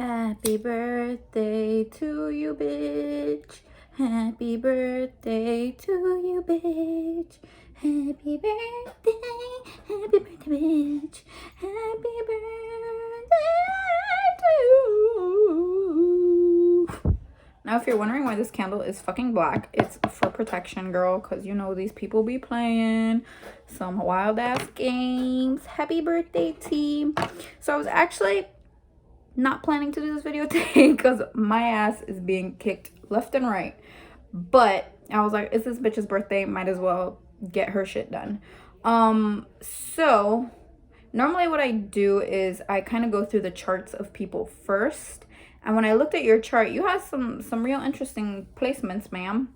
Happy birthday to you, bitch. Happy birthday to you, bitch. Happy birthday, bitch. Happy birthday to you. Now, if you're wondering why this candle is fucking black, it's for protection, girl, because you know these people be playing some wild ass games. Happy birthday, team. So I was actually not planning to do this video today because my ass is being kicked left and right, but I was like, it's this bitch's birthday, might as well get her shit done. So normally what I do is I kind of go through the charts of people first, and when I looked at your chart, you have some real interesting placements, ma'am.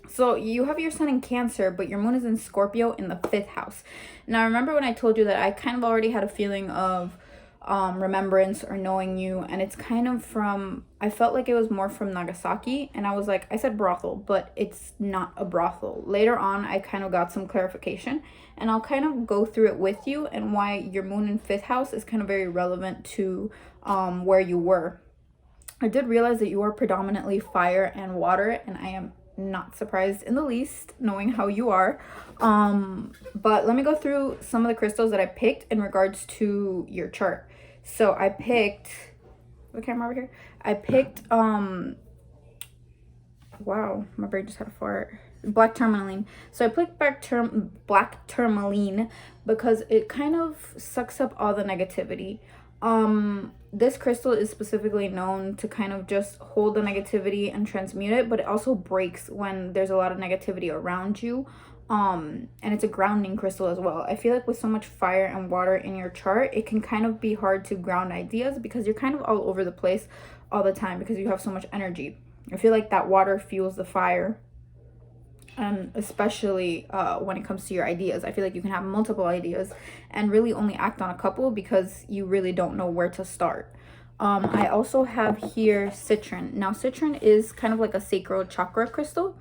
So you have your sun in Cancer, but your moon is in Scorpio in the 5th house. Now, remember when I told you that I kind of already had a feeling of remembrance or knowing you, and it's kind of from, I felt like it was more from Nagasaki, and I was like, I said brothel, but it's not a brothel. Later on, I kind of got some clarification, and I'll kind of go through it with you and why your moon in 5th house is kind of very relevant to where you were. I did realize that you are predominantly fire and water, and I am not surprised in the least knowing how you are. But let me go through some of the crystals that I picked in regards to your chart. So I picked the camera over here. I picked wow, my brain just had a fart. Black tourmaline. So I picked black tourmaline because it kind of sucks up all the negativity. This crystal is specifically known to kind of just hold the negativity and transmute it, but it also breaks when there's a lot of negativity around you. And it's a grounding crystal as well. I feel like with so much fire and water in your chart, it can kind of be hard to ground ideas because you're kind of all over the place all the time because you have so much energy. I feel like that water fuels the fire, and especially when it comes to your ideas. I feel like you can have multiple ideas and really only act on a couple because you really don't know where to start. I also have here citron. Now, citron is kind of like a sacral chakra crystal.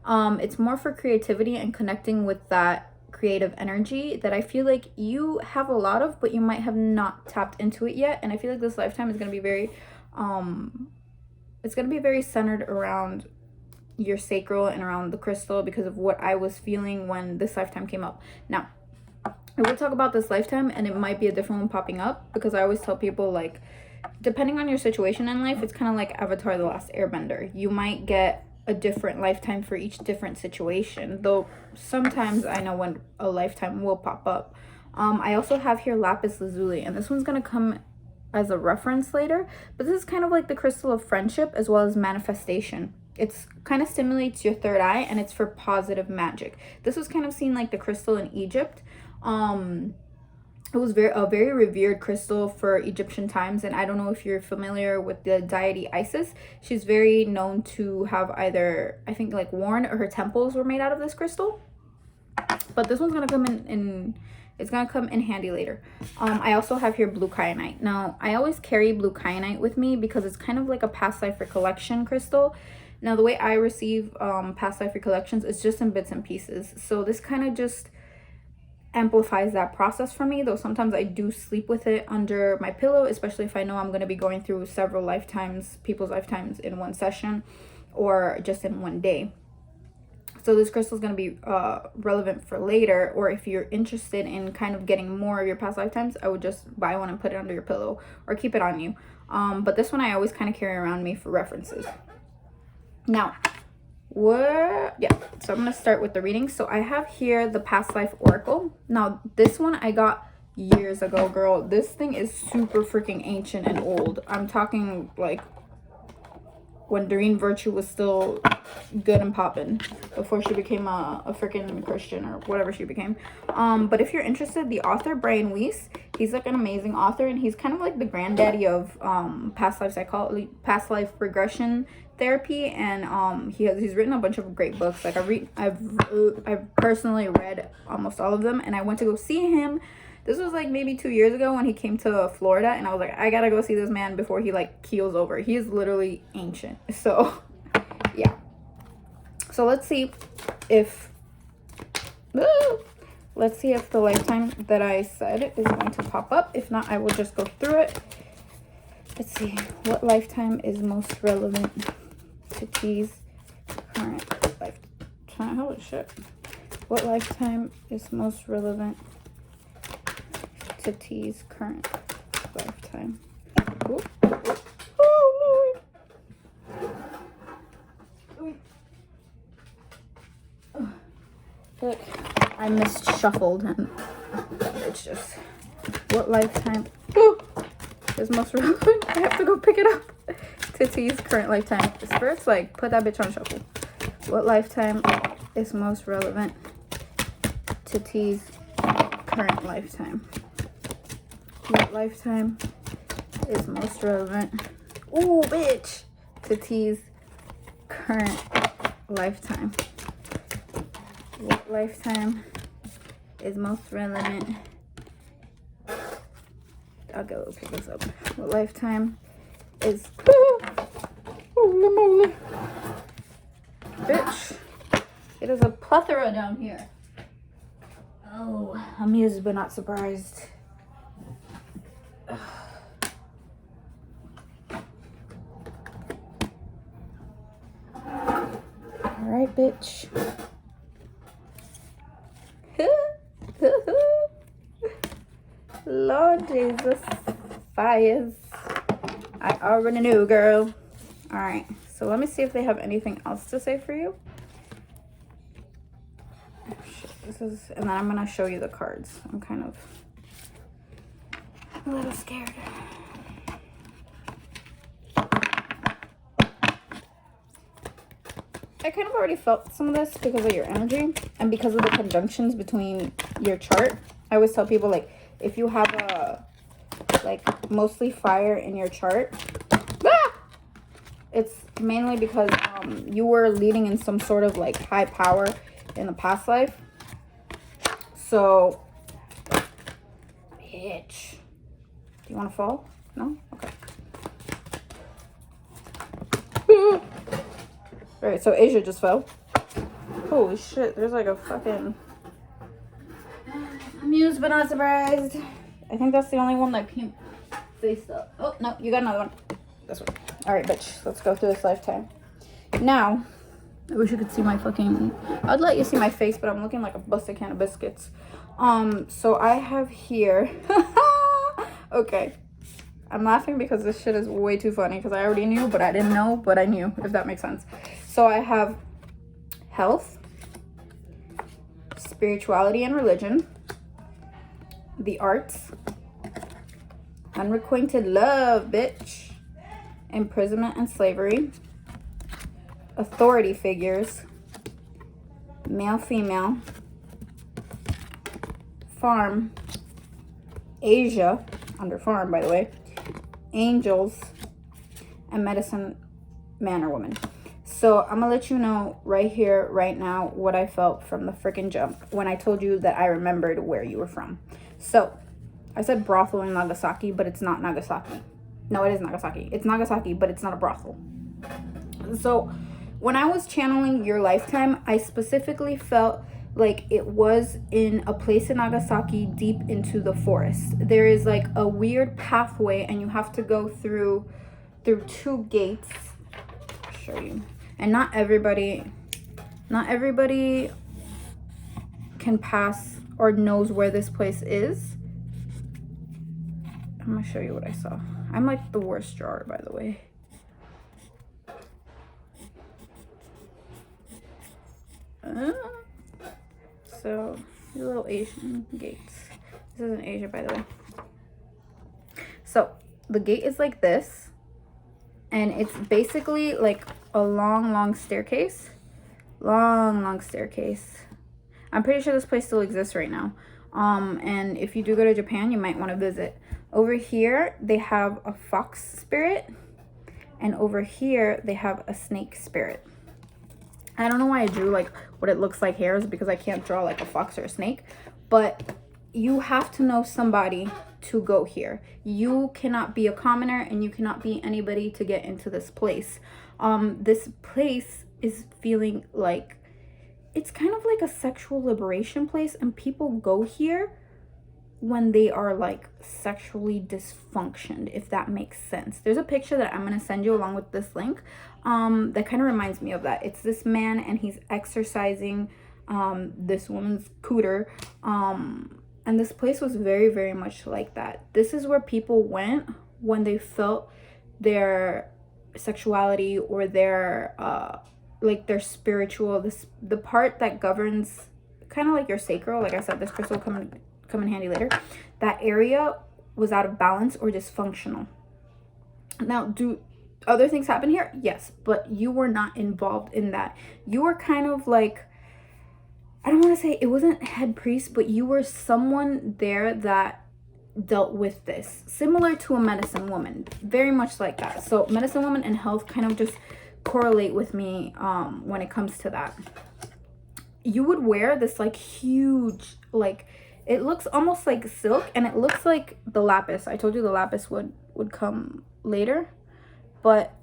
It's more for creativity and connecting with that creative energy that I feel like you have a lot of, but you might have not tapped into it yet. And I feel like this lifetime is going to be very it's going to be very centered around your sacral and around the crystal because of what I was feeling when this lifetime came up. Now, I will talk about this lifetime, and it might be a different one popping up because I always tell people, like, depending on your situation in life, it's kind of like Avatar: The Last Airbender. You might get a different lifetime for each different situation, though sometimes I know when a lifetime will pop up. I also have here lapis lazuli, and this one's going to come as a reference later, but this is kind of like the crystal of friendship as well as manifestation. It's kind of stimulates your third eye, and it's for positive magic. This was kind of seen like the crystal in Egypt. It was a very revered crystal for Egyptian times, and I don't know if you're familiar with the deity Isis. She's very known to have either, I think, like worn or her temples were made out of this crystal. But this one's gonna come it's gonna come in handy later. I also have here blue kyanite. Now, I always carry blue kyanite with me because it's kind of like a past life recollection crystal. Now, the way I receive past life recollections is just in bits and pieces. So this kind of just amplifies that process for me, though sometimes I do sleep with it under my pillow, especially if I know I'm going to be going through several lifetimes, people's lifetimes in one session or just in one day. So this crystal is going to be relevant for later, or if you're interested in kind of getting more of your past lifetimes, I would just buy one and put it under your pillow or keep it on you. But this one I always kind of carry around me for references. Now, so I'm gonna start with the reading. So I have here the past life oracle. Now, this one I got years ago, girl. This thing is super freaking ancient and old. I'm talking like when Doreen Virtue was still good and popping before she became a freaking Christian or whatever she became. But if you're interested, the author Brian Weiss, he's like an amazing author, and he's kind of like the granddaddy of past life psychology, past life regression therapy, and he's written a bunch of great books. Like I've personally read almost all of them, and I went to go see him. This was like maybe 2 years ago when he came to Florida, and I was like, I gotta go see this man before he like keels over. He is literally ancient. So yeah, so let's see if the lifetime that I said is going to pop up. If not, I will just go through it. Let's see. What lifetime is most relevant to T's current lifetime? Holy shit. What lifetime is most relevant to T's current lifetime? Ooh. Oh, Lord. Look, I misshuffled and it's just, what lifetime is most relevant? I have to go pick it up. To T's current lifetime. Spirits, like, put that bitch on shuffle. What lifetime is most relevant to T's current lifetime? What lifetime is most relevant? Ooh, bitch! To T's current lifetime. What lifetime is most relevant? I'll go pick this up. What lifetime is... Holy moly. Bitch. It is a plethora down here. Oh, amused but not surprised. Alright, bitch. Lord Jesus. Fires. I already knew, girl. Alright, so let me see if they have anything else to say for you. This is, and then I'm gonna show you the cards. I'm kind of a little scared. I kind of already felt some of this because of your energy and because of the conjunctions between your chart. I always tell people, like, if you have a, like, mostly fire in your chart, it's mainly because you were leading in some sort of, like, high power in the past life. So, bitch. Do you want to fall? No? Okay. Alright, so Asia just fell. Holy shit, there's like a fucking... Amused but not surprised. I think that's the only one that came face up. Oh, no, you got another one. This one. Alright, bitch, let's go through this lifetime. Now, I wish you could see my fucking... I'd let you see my face, but I'm looking like a busted can of biscuits. So I have here... Okay. I'm laughing because this shit is way too funny because I already knew, but I didn't know, but I knew, if that makes sense. So I have health, spirituality and religion, the arts, unrequited love, bitch, imprisonment and slavery, authority figures, male, female, farm, Asia, under farm, by the way, angels, and medicine, man or woman. So I'm gonna let you know right here, right now, what I felt from the freaking jump when I told you that I remembered where you were from. So I said brothel in Nagasaki, but it's not Nagasaki. No, it is Nagasaki. It's Nagasaki, but it's not a brothel. So when I was channeling your lifetime, I specifically felt like it was in a place in Nagasaki deep into the forest. There is like a weird pathway and you have to go through two gates. I'll show you. And not everybody can pass or knows where this place is. I'm gonna show you what I saw. I'm like the worst drawer, by the way. So, these little Asian gates. This isn't Asia, by the way. So, the gate is like this. And it's basically like a long staircase. Long staircase. I'm pretty sure this place still exists right now. And if you do go to Japan, you might want to visit. Over here, they have a fox spirit. And over here, they have a snake spirit. I don't know why I drew like what it looks like hairs because I can't draw like a fox or a snake. But you have to know somebody to go here. You cannot be a commoner and you cannot be anybody to get into this place. This place is feeling like it's kind of like a sexual liberation place, and people go here when they are like sexually dysfunctioned, if that makes sense. There's a picture that I'm going to send you along with this link that kind of reminds me of that. It's this man and he's exercising this woman's cooter, and this place was very, very much like that. This is where people went when they felt their sexuality or their like their spiritual, the part that governs kind of like your sacral. Like I said, this crystal will come in handy later. That area was out of balance or dysfunctional. Now, do other things happen here? Yes, but you were not involved in that. You were kind of like, I don't want to say, it wasn't head priest, but you were someone there that dealt with this, similar to a medicine woman, very much like that. So medicine woman and health kind of just correlate with me when it comes to that. You would wear this like huge, like, it looks almost like silk, and it looks like the lapis. I told you the lapis would come later, but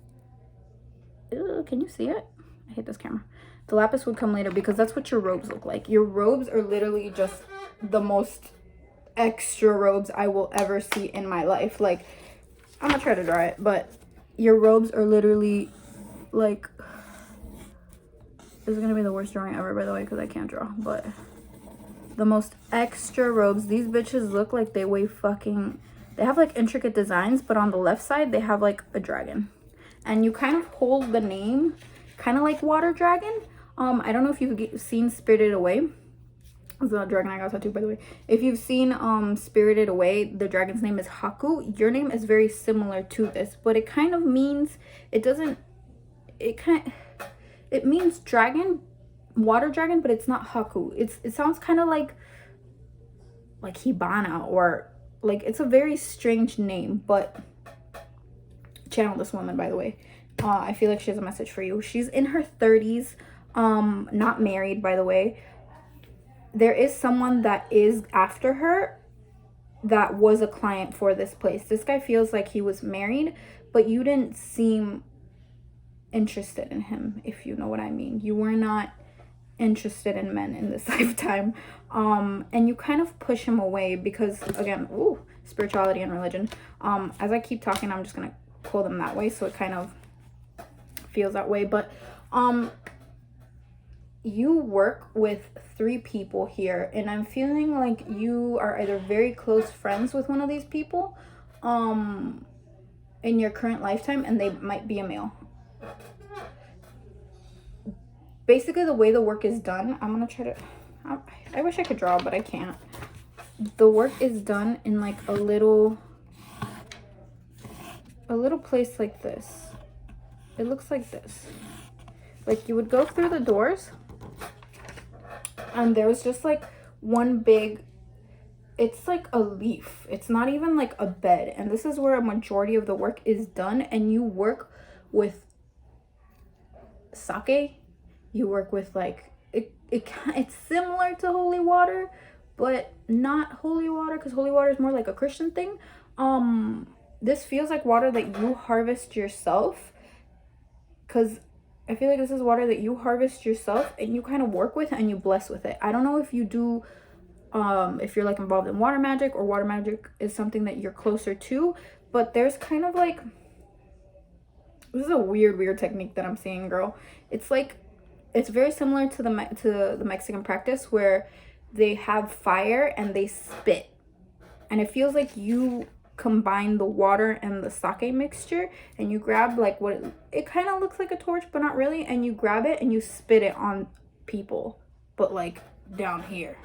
can you see it? I hate this camera. The lapis would come later because that's what your robes look like. Your robes are literally just the most extra robes I will ever see in my life. Like, I'm gonna try to draw it, but your robes are literally like, this is gonna be the worst drawing ever, by the way, because I can't draw, but the most extra robes. These bitches look like they weigh fucking, they have like intricate designs, but on the left side they have like a dragon, and you kind of hold the name kind of like water dragon. I don't know if you've seen Spirited Away. It's a dragon I got tattooed, by the way. If you've seen Spirited Away, the dragon's name is Haku. Your name is very similar to this, but it kind of means, it means dragon, water dragon, but it's not Haku. It sounds kind of like Hibana, or like, it's a very strange name. But channel this woman, by the way. I feel like she has a message for you. She's in her 30s, not married, by the way. There is someone that is after her that was a client for this place. This guy feels like he was married, but you didn't seem interested in him, if you know what I mean. You were not interested in men in this lifetime, and you kind of push him away because, again, spirituality and religion. As I keep talking, I'm just gonna pull them that way, so it kind of feels that way. But you work with 3 people here, and I'm feeling like you are either very close friends with one of these people in your current lifetime, and they might be a male. Basically, the way the work is done, I'm gonna try to, I wish I could draw, but I can't. The work is done in like a little place like this. It looks like this. Like, you would go through the doors, and there's just like one big, it's like a leaf. It's not even like a bed. And this is where a majority of the work is done. And you work with sake. You work with like, it's similar to holy water, but not holy water, because holy water is more like a Christian thing. This feels like water that you harvest yourself, because I feel like this is water that you harvest yourself and you kind of work with and you bless with it. I don't know if you do, if you're like involved in water magic, or water magic is something that you're closer to, but there's kind of like, this is a weird technique that I'm seeing, girl. It's like, it's very similar to the Mexican practice where they have fire and they spit, and it feels like you combine the water and the sake mixture, and you grab like what it kind of looks like a torch, but not really, and you grab it and you spit it on people, but like down here.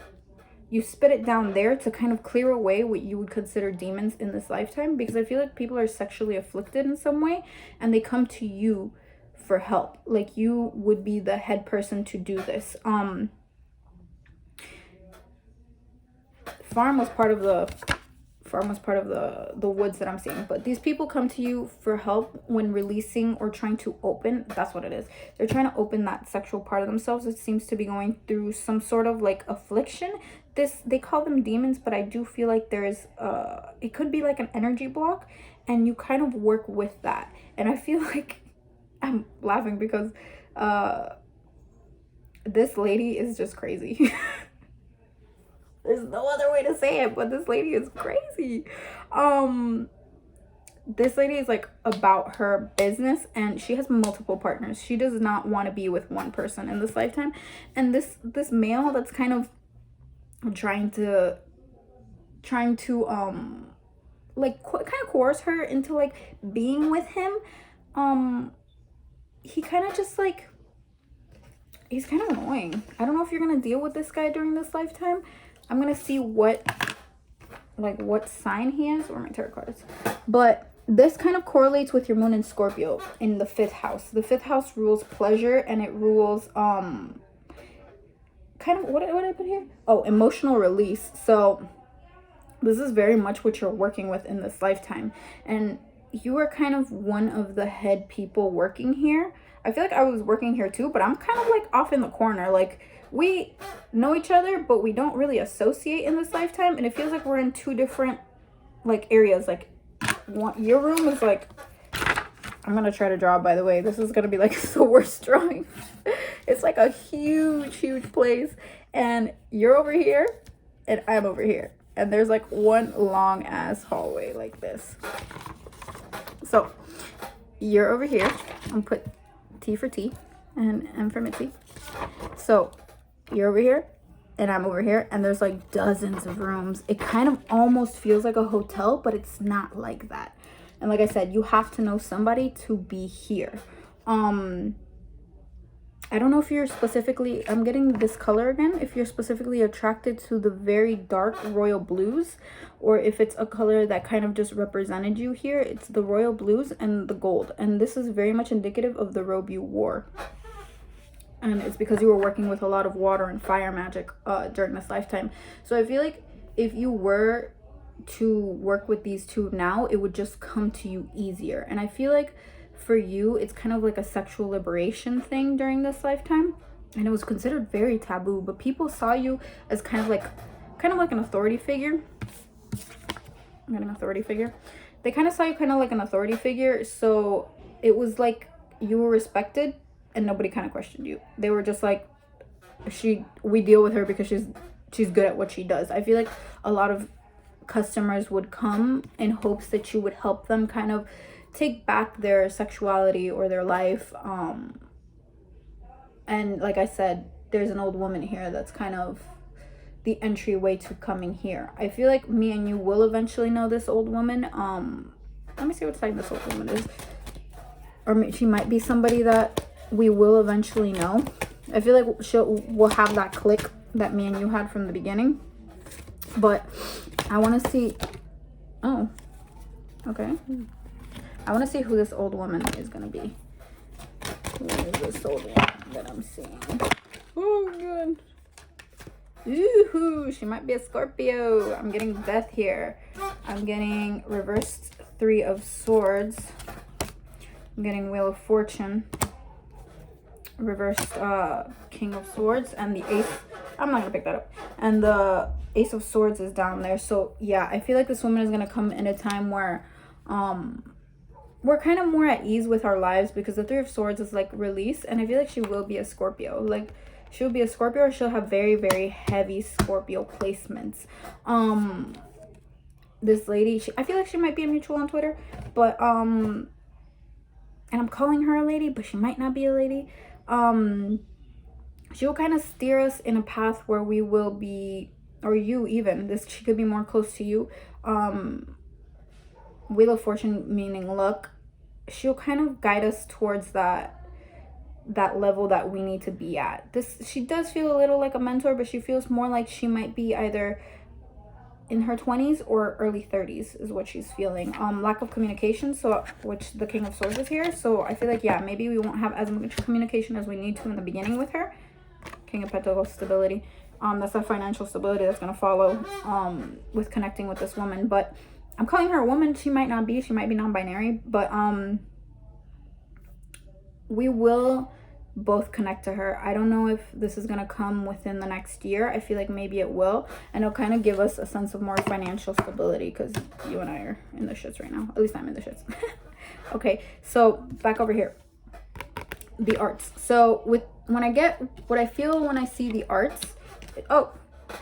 You spit it down there to kind of clear away what you would consider demons in this lifetime, because I feel like people are sexually afflicted in some way and they come to you for help. Like, you would be the head person to do this. Farm was part of the woods that I'm seeing, but these people come to you for help when releasing or trying to open. That's what it is. They're trying to open that sexual part of themselves. It seems to be going through some sort of like affliction. They call them demons, but I do feel like there's it could be like an energy block, and you kind of work with that. And I feel like I'm laughing because this lady is just crazy. There's no other way to say it, but this lady is crazy. This lady is like about her business, and she has multiple partners. She does not want to be with one person in this lifetime. And this male that's kind of trying to like kind of coerce her into like being with him, he kind of just like, he's kind of annoying. I don't know if you're gonna deal with this guy during this lifetime. I'm gonna see what sign he is, or my tarot cards. But this kind of correlates with your moon in Scorpio in the 5th house. The 5th house rules pleasure, and it rules kind of what did I put here? Oh, emotional release. So this is very much what you're working with in this lifetime, and you are kind of one of the head people working here. I feel like I was working here too, but I'm kind of like off in the corner. Like, we know each other, but we don't really associate in this lifetime, and it feels like we're in 2 different like areas. Like, your room is like, I'm gonna try to draw, by the way. This is gonna be like the worst drawing. It's like a huge place, and you're over here and I'm over here, and there's like one long ass hallway like this. So you're over here. I'm put T for T and M for Mitzi. So you're over here and I'm over here, and there's like dozens of rooms. It kind of almost feels like a hotel, but it's not like that. And like I said, you have to know somebody to be here. I don't know if you're specifically, I'm getting this color again, if you're specifically attracted to the very dark royal blues, or if it's a color that kind of just represented you here. It's the royal blues and the gold, and this is very much indicative of the robe you wore. And it's because you were working with a lot of water and fire magic during this lifetime. So I feel like if you were to work with these 2 now, it would just come to you easier. And I feel like for you, it's kind of like a sexual liberation thing during this lifetime, and it was considered very taboo, but people saw you as kind of like an authority figure. I'm getting authority figure. They kind of saw you kind of like an authority figure, so it was like you were respected and nobody kind of questioned you. They were just like, we deal with her because she's good at what she does. I feel like a lot of customers would come in hopes that you would help them kind of take back their sexuality or their life. And like I said, there's an old woman here that's kind of the entryway to coming here. I feel like me and you will eventually know this old woman. Let me see what sign this old woman is. Or she might be somebody that we will eventually know. I feel like we'll have that click that me and you had from the beginning. But I want to see, oh, okay. I want to see who this old woman is going to be. Who is this old woman that I'm seeing? Oh, good. Ooh, she might be a Scorpio. I'm getting death here. I'm getting reversed 3 of Swords. I'm getting Wheel of Fortune. Reversed King of Swords, and the Ace. I'm not gonna pick that up. And the Ace of Swords is down there. So yeah, I feel like this woman is gonna come in a time where we're kind of more at ease with our lives, because the 3 of Swords is like release, and I feel like she will be a Scorpio. Like, she'll be a Scorpio, or she'll have very, very heavy Scorpio placements. This lady, I feel like she might be a mutual on Twitter, but and I'm calling her a lady, but she might not be a lady. She'll kind of steer us in a path where we will be, or you even, she could be more close to you. Wheel of Fortune meaning luck. She'll kind of guide us towards that level that we need to be at. She does feel a little like a mentor, but she feels more like she might be either in her 20s or early 30s is what she's feeling. Lack of communication, so which the King of Swords is here. So I feel like, yeah, maybe we won't have as much communication as we need to in the beginning with her. King of Pentacles, stability. That's a financial stability that's going to follow with connecting with this woman. But I'm calling her a woman. She might not be. She might be non-binary. But we will both connect to her. I don't know if this is going to come within the next year. I feel like maybe it will. And it'll kind of give us a sense of more financial stability, because you and I are in the shits right now. At least I'm in the shits. Okay, so back over here. The arts. So when I get what I feel when I see the arts. Oh,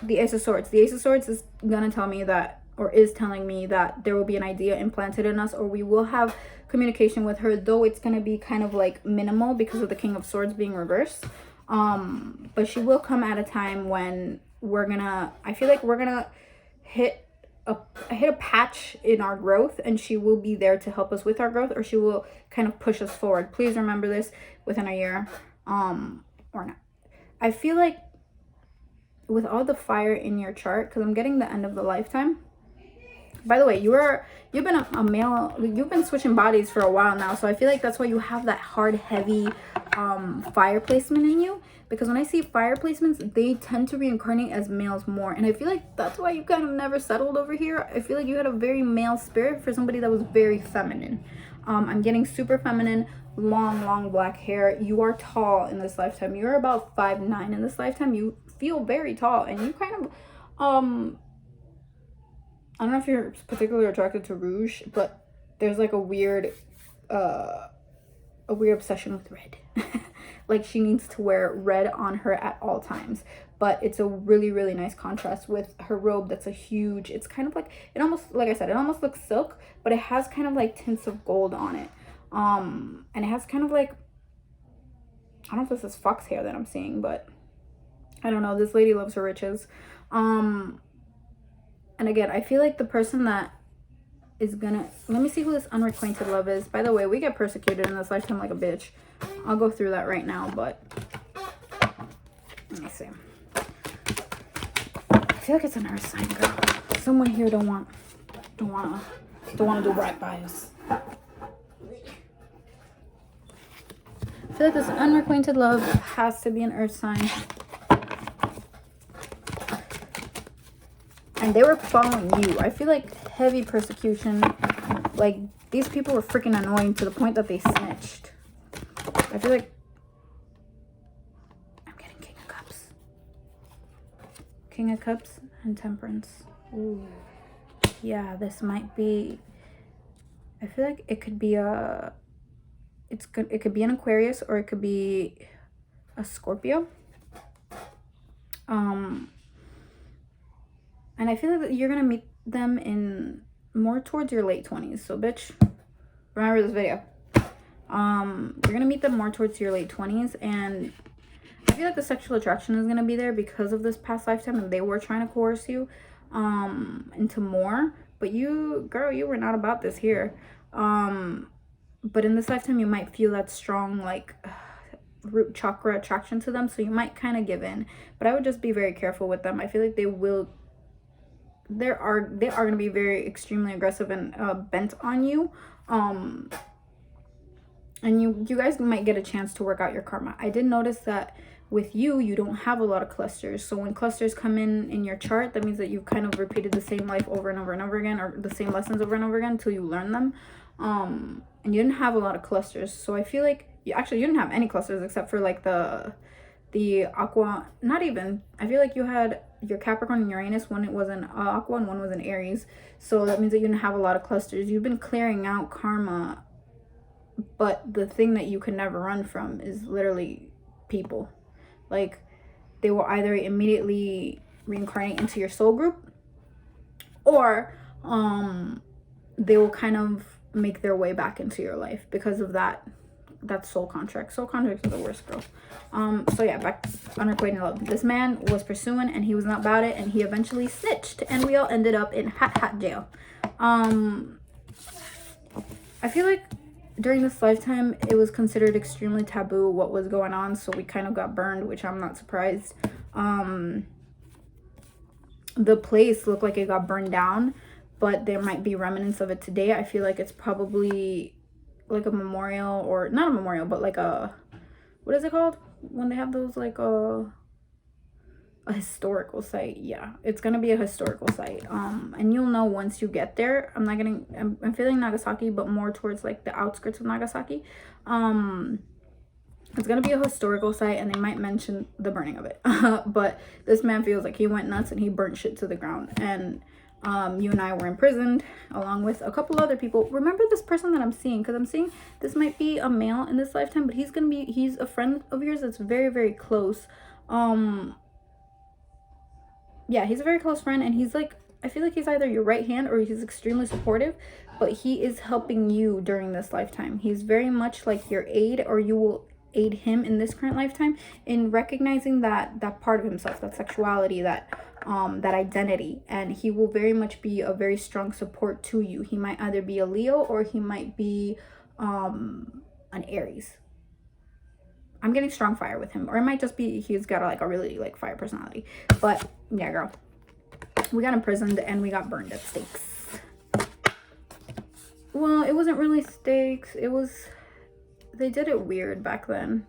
the Ace of Swords. The Ace of Swords is gonna tell me that, or is telling me that there will be an idea implanted in us, or we will have communication with her, though it's gonna be kind of like minimal because of the King of Swords being reversed. But she will come at a time when I feel like we're gonna hit a patch in our growth, and she will be there to help us with our growth, or she will kind of push us forward. Please remember this within a year, or not. I feel like with all the fire in your chart, because I'm getting the end of the lifetime. By the way, you've been a male, you've been switching bodies for a while now, so I feel like that's why you have that hard, heavy fire placement in you. Because when I see fire placements, they tend to reincarnate as males more, and I feel like that's why you kind of never settled over here. I feel like you had a very male spirit for somebody that was very feminine. I'm getting super feminine, long black hair. You are tall in this lifetime. You're about 5'9" in this lifetime. You feel very tall, and you kind of I don't know if you're particularly attracted to rouge, but there's like a weird obsession with red. Like she needs to wear red on her at all times, but it's a really nice contrast with her robe. That's a huge, it's kind of like, it almost, like I said, it almost looks silk, but it has kind of like tints of gold on it. And it has kind of like, I don't know if this is fox hair that I'm seeing, but I don't know. This lady loves her riches. And again, I feel like the person that is gonna, let me see who this unrequited love is. By the way, we get persecuted in this lifetime like a bitch. I'll go through that right now, but let me see. I feel like it's an earth sign, girl. Someone here don't want to do right by us. I feel like this unrequited love has to be an earth sign. And they were following you. I feel like heavy persecution. Like, these people were freaking annoying to the point that they snitched. I feel like I'm getting King of Cups. King of Cups and Temperance. Ooh. Yeah, this might be, I feel like it could be a, it could be an Aquarius, or it could be a Scorpio. And I feel like you're gonna meet them in more towards your late 20s. So bitch, remember this video. You're gonna meet them more towards your late 20s, and I feel like the sexual attraction is gonna be there because of this past lifetime, and they were trying to coerce you into more. But you, girl, you were not about this here. But in this lifetime, you might feel that strong, like, root chakra attraction to them, so you might kind of give in. But I would just be very careful with them. I feel like they are going to be very extremely aggressive and bent on you. And you guys might get a chance to work out your karma. I did notice that with you don't have a lot of clusters. So when clusters come in your chart, that means that you've kind of repeated the same life over and over and over again, or the same lessons over and over again until you learn them. And you didn't have a lot of clusters. So I feel like you didn't have any clusters except for like the aqua, not even. I feel like you had your Capricorn and Uranus. One, it was an aqua, and one was an Aries. So that means that you didn't have a lot of clusters. You've been clearing out karma, but the thing that you can never run from is literally people. Like, they will either immediately reincarnate into your soul group, or they will kind of make their way back into your life because of that soul contract. Soul contracts are the worst, girl. So yeah, back unrequited love. This man was pursuing, and he was not about it, and he eventually snitched, and we all ended up in hot jail. I feel like during this lifetime, it was considered extremely taboo what was going on, so we kind of got burned, which I'm not surprised. The place looked like it got burned down, but there might be remnants of it today. I feel like it's probably like a memorial, or not a memorial, but like a, what is it called when they have those, like a historical site. Yeah, it's gonna be a historical site. And you'll know once you get there. I'm feeling Nagasaki, but more towards like the outskirts of Nagasaki. It's gonna be a historical site, and they might mention the burning of it. But this man feels like he went nuts and he burnt shit to the ground, and you and I were imprisoned along with a couple other people. Remember this person that I'm seeing, because I'm seeing this might be a male in this lifetime, but he's a friend of yours that's very close. yeah, he's a very close friend, and he's like, I feel like he's either your right hand or he's extremely supportive, but he is helping you during this lifetime. He's very much like your aid, or you will aid him in this current lifetime in recognizing that part of himself, that sexuality, that identity, and he will very much be a very strong support to you. He might either be a Leo or he might be an Aries. I'm getting strong fire with him, or it might just be he's got like a really like fire personality. But yeah, girl, we got imprisoned and we got burned at stakes. Well, it wasn't really stakes. It was, they did it weird back then.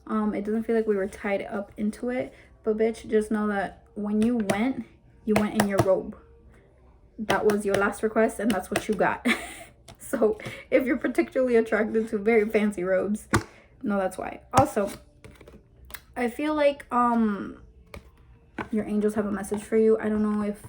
It doesn't feel like we were tied up into it, but bitch, just know that when you went in your robe. That was your last request, and that's what you got. So if you're particularly attracted to very fancy robes, no, that's why. Also, I feel like your angels have a message for you. I don't know if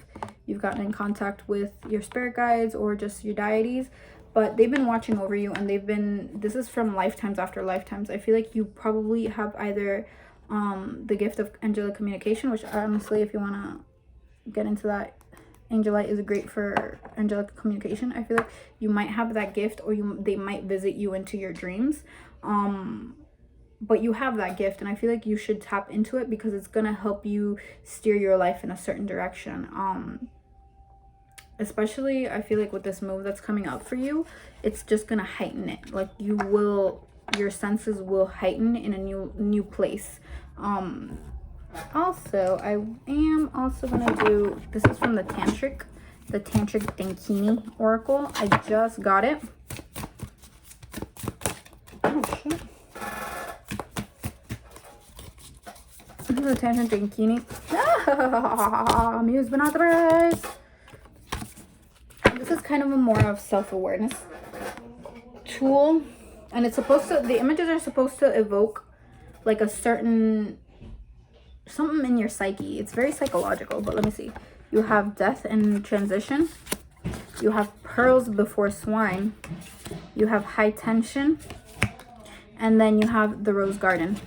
you've gotten in contact with your spirit guides or just your deities, but they've been watching over you, and they've been, this is from lifetimes after lifetimes. I feel like you probably have either the gift of angelic communication, which honestly, if you want to get into that, Angelite is great for angelic communication. I feel like you might have that gift, or they might visit you into your dreams. But you have that gift, and I feel like you should tap into it because it's gonna help you steer your life in a certain direction. Especially I feel like with this move that's coming up for you, it's just gonna heighten it. Like your senses will heighten in a new place. Also, I am also gonna do, this is from the Tantric Dankini Oracle. I just got it. Oh shit. This is the Tantric Dankini. Muse Banathras. This is kind of a more of self-awareness tool, and it's supposed to, the images are supposed to evoke like a certain something in your psyche. It's very psychological, but let me see. You have death and transition. You have pearls before swine. You have high tension. And then you have the rose garden.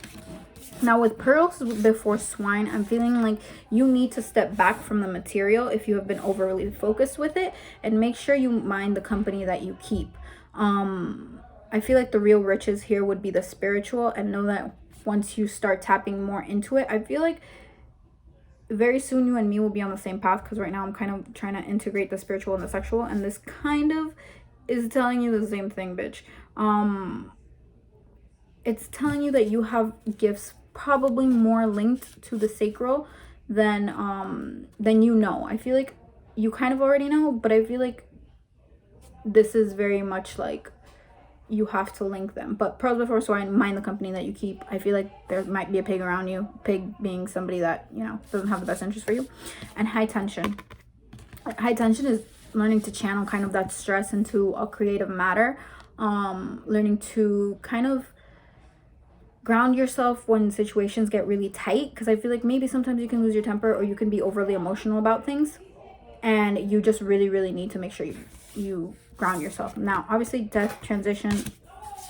Now with pearls before swine, I'm feeling like you need to step back from the material if you have been overly focused with it, and make sure you mind the company that you keep. I feel like the real riches here would be the spiritual, and know that once you start tapping more into it, I feel like very soon you and me will be on the same path, because right now I'm kind of trying to integrate the spiritual and the sexual, and this kind of is telling you the same thing, bitch. It's telling you that you have gifts probably more linked to the sacral than you know. I feel like you kind of already know, but I feel like this is very much like you have to link them. But pearls before swine, mind the company that you keep. I feel like there might be a pig around you, pig being somebody that, you know, doesn't have the best interest for you. And high tension is learning to channel kind of that stress into a creative matter, learning to kind of ground yourself when situations get really tight, because I feel like maybe sometimes you can lose your temper, or you can be overly emotional about things, and you just really need to make sure you ground yourself. Now obviously death, transition,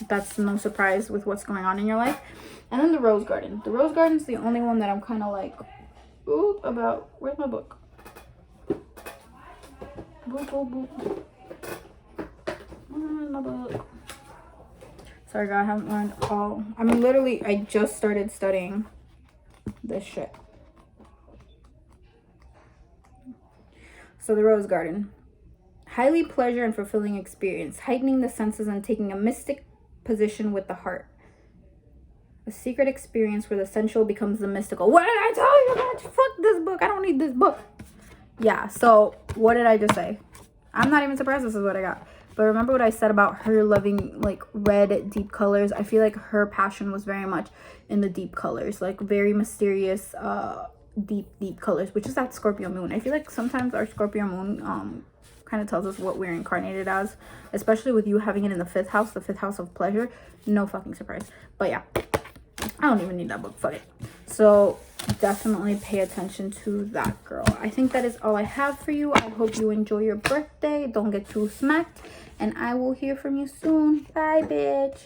that's no surprise with what's going on in your life. And then the rose garden. The rose garden's the only one that I'm kind of like, ooh, about. Where's my book? Boop. Where's my book? Sorry, girl, I haven't learned all. I mean, literally, I just started studying this shit. So the rose garden. Highly pleasure and fulfilling experience, heightening the senses and taking a mystic position with the heart. A secret experience where the sensual becomes the mystical. What did I tell you, bitch? Fuck this book. I don't need this book. Yeah, so what did I just say? I'm not even surprised this is what I got. But remember what I said about her loving like red, deep colors? I feel like her passion was very much in the deep colors, like very mysterious, deep colors, which is that Scorpio moon. I feel like sometimes our Scorpio moon kind of tells us what we're incarnated as, especially with you having it in the fifth house of pleasure. No fucking surprise. But yeah, I don't even need that book. Fuck it. So definitely pay attention to that, girl. I think that is all I have for you. I hope you enjoy your birthday. Don't get too smacked, and I will hear from you soon. Bye, bitch.